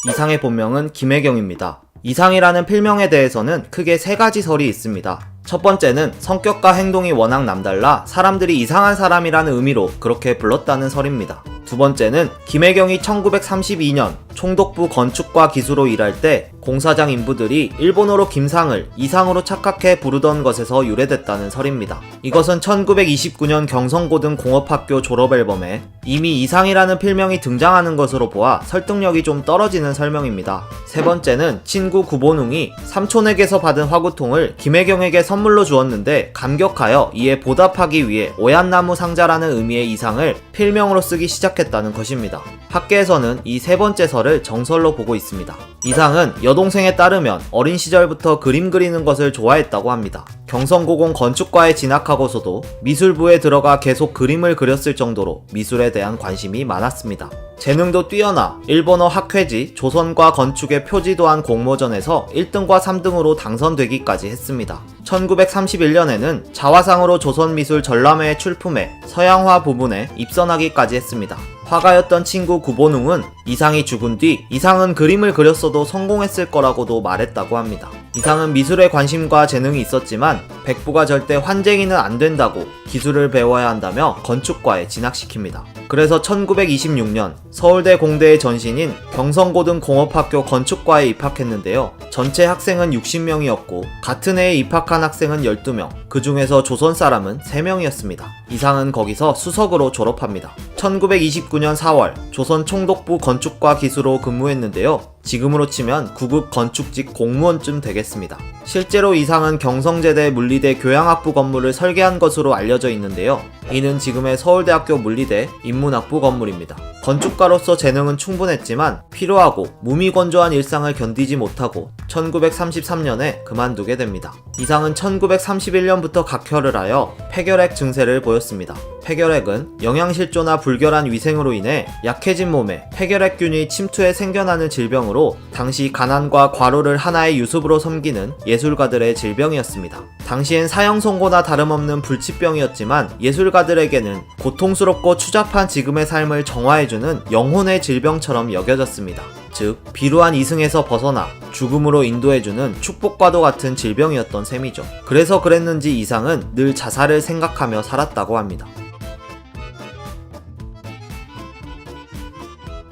이상의 본명은 김혜경입니다. 이상이라는 필명에 대해서는 크게 세 가지 설이 있습니다. 첫 번째는 성격과 행동이 워낙 남달라 사람들이 이상한 사람이라는 의미로 그렇게 불렀다는 설입니다. 두 번째는 김혜경이 1932년 총독부 건축과 기수로 일할 때 공사장 인부들이 일본어로 김상을 이상으로 착각해 부르던 것에서 유래됐다는 설입니다. 이것은 1929년 경성고등 공업학교 졸업앨범에 이미 이상이라는 필명이 등장하는 것으로 보아 설득력이 좀 떨어지는 설명입니다. 세 번째는 친구 구본웅이 삼촌에게서 받은 화구통을 김혜경에게 선물로 주었는데 감격하여 이에 보답하기 위해 오얏나무 상자라는 의미의 이상을 필명으로 쓰기 시작했다는 것입니다. 학계에서는 이 세 번째 설을 정설로 보고 있습니다. 이상은 여동생에 따르면 어린 시절부터 그림 그리는 것을 좋아했다고 합니다. 경성고공 건축과에 진학하고서도 미술부에 들어가 계속 그림을 그렸을 정도로 미술에 대한 관심이 많았습니다. 재능도 뛰어나 일본어 학회지 조선과 건축의 표지도한 공모전에서 1등과 3등으로 당선되기까지 했습니다. 1931년에는 자화상으로 조선미술 전람회에 출품해 서양화 부분에 입선하기까지 했습니다. 화가였던 친구 구본웅은 이상이 죽은 뒤 이상은 그림을 그렸어도 성공했을 거라고도 말했다고 합니다. 이상은 미술에 관심과 재능이 있었지만 백부가 절대 환쟁이는 안 된다고 기술을 배워야 한다며 건축과에 진학시킵니다. 그래서 1926년 서울대 공대의 전신인 경성고등 공업학교 건축과에 입학했는데요. 전체 학생은 60명이었고 같은 해에 입학한 학생은 12명, 그 중에서 조선 사람은 3명이었습니다. 이상은 거기서 수석으로 졸업합니다. 1929년 4월 조선 총독부 건축과 기수로 근무했는데요. 지금으로 치면 구급 건축직 공무원쯤 되겠습니다. 실제로 이상은 경성제대 물리대 교양학부 건물을 설계한 것으로 알려져 있는데요. 이는 지금의 서울대학교 물리대 인문학부 건물입니다. 건축가로서 재능은 충분했지만 피로하고 무미건조한 일상을 견디지 못하고 1933년에 그만두게 됩니다. 이상은 1931년부터 각혈을 하여 폐결핵 증세를 보였습니다. 폐결핵은 영양실조나 불결한 위생으로 인해 약해진 몸에 폐결핵균이 침투해 생겨나는 질병으로 당시 가난과 과로를 하나의 유습으로 섬기는 예술가들의 질병이었습니다. 당시엔 사형 선고나 다름없는 불치병이었지만 예술가들에게는 고통스럽고 추잡한 지금의 삶을 정화해주는 영혼의 질병처럼 여겨졌습니다. 즉 비루한 이승에서 벗어나 죽음으로 인도해주는 축복과도 같은 질병이었던 셈이죠. 그래서 그랬는지 이상은 늘 자살을 생각하며 살았다고 합니다.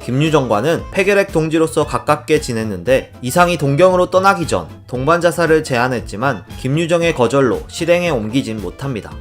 김유정과는 폐결핵 동지로서 가깝게 지냈는데 이상이 동경으로 떠나기 전 동반 자살을 제안했지만 김유정의 거절로 실행에 옮기진 못합니다.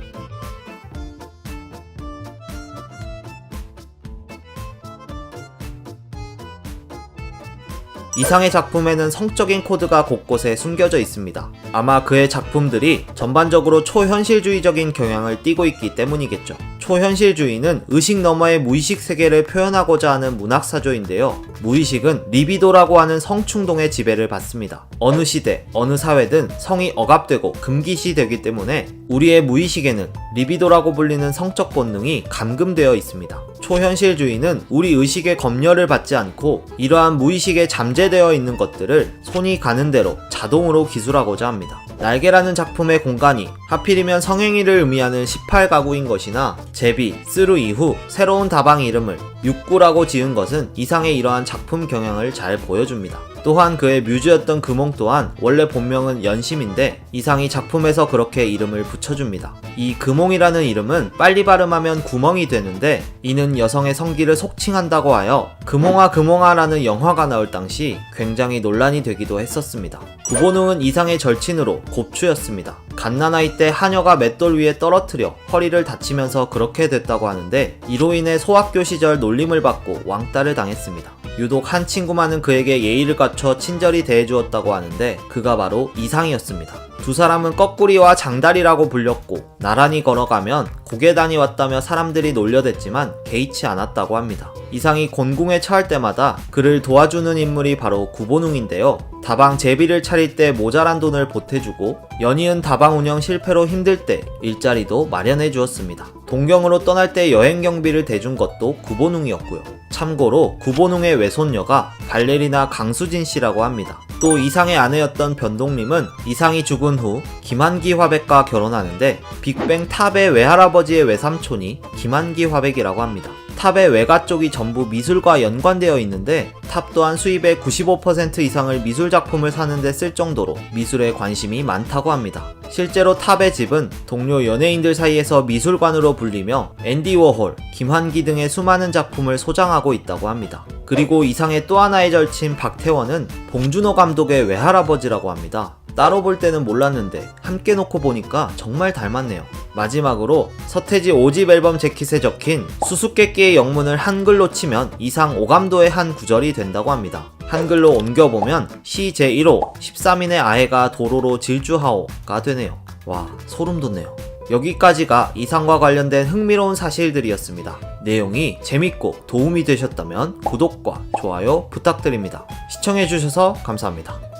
이상의 작품에는 성적인 코드가 곳곳에 숨겨져 있습니다. 아마 그의 작품들이 전반적으로 초현실주의적인 경향을 띠고 있기 때문이겠죠. 초현실주의는 의식 너머의 무의식 세계를 표현하고자 하는 문학사조인데요. 무의식은 리비도라고 하는 성충동의 지배를 받습니다. 어느 시대, 어느 사회든 성이 억압되고 금기시되기 때문에 우리의 무의식에는 리비도라고 불리는 성적 본능이 감금되어 있습니다. 초현실주의는 우리 의식의 검열을 받지 않고 이러한 무의식에 잠재되어 있는 것들을 손이 가는 대로 자동으로 기술하고자 합니다. 날개라는 작품의 공간이 하필이면 성행위를 의미하는 18가구인 것이나 제비, 쓰루 이후 새로운 다방 이름을 육구라고 지은 것은 이상의 이러한 작품 경향을 잘 보여줍니다. 또한 그의 뮤즈였던 금홍 또한 원래 본명은 연심인데 이상이 작품에서 그렇게 이름을 붙여줍니다. 이 금홍이라는 이름은 빨리 발음하면 구멍이 되는데 이는 여성의 성기를 속칭한다고 하여 금홍아 금홍아라는 영화가 나올 당시 굉장히 논란이 되기도 했었습니다. 구본웅은 이상의 절친으로 곱추였습니다. 갓난아이 때 하녀가 맷돌 위에 떨어뜨려 허리를 다치면서 그렇게 됐다고 하는데 이로 인해 소학교 시절 놀림을 받고 왕따를 당했습니다. 유독 한 친구만은 그에게 예의를 갖춰 친절히 대해주었다고 하는데 그가 바로 이상이었습니다. 두 사람은 거꾸리와 장다리라고 불렸고 나란히 걸어가면 고개단이 왔다며 사람들이 놀려댔지만 개의치 않았다고 합니다. 이상이 곤궁에 처할 때마다 그를 도와주는 인물이 바로 구본웅인데요. 다방 제비를 차릴 때 모자란 돈을 보태주고 연이은 다방 운영 실패로 힘들 때 일자리도 마련해 주었습니다. 동경으로 떠날 때 여행 경비를 대준 것도 구본웅이었고요. 참고로 구본웅의 외손녀가 발레리나 강수진 씨라고 합니다. 또 이상의 아내였던 변동림은 이상이 죽은 후 김한기 화백과 결혼하는데 빅뱅 탑의 외할아버지의 외삼촌이 김한기 화백이라고 합니다. 탑의 외가 쪽이 전부 미술과 연관되어 있는데 탑 또한 수입의 95% 이상을 미술 작품을 사는데 쓸 정도로 미술에 관심이 많다고 합니다. 실제로 탑의 집은 동료 연예인들 사이에서 미술관으로 불리며 앤디 워홀, 김환기 등의 수많은 작품을 소장하고 있다고 합니다. 그리고 이상의 또 하나의 절친 박태원은 봉준호 감독의 외할아버지라고 합니다. 따로 볼 때는 몰랐는데 함께 놓고 보니까 정말 닮았네요. 마지막으로 서태지 5집 앨범 재킷에 적힌 수수께끼의 영문을 한글로 치면 이상 오감도의 한 구절이 된다고 합니다. 한글로 옮겨보면 시 제1호 13인의 아해가 도로로 질주하오가 되네요. 와, 소름 돋네요. 여기까지가 이상과 관련된 흥미로운 사실들이었습니다. 내용이 재밌고 도움이 되셨다면 구독과 좋아요 부탁드립니다. 시청해주셔서 감사합니다.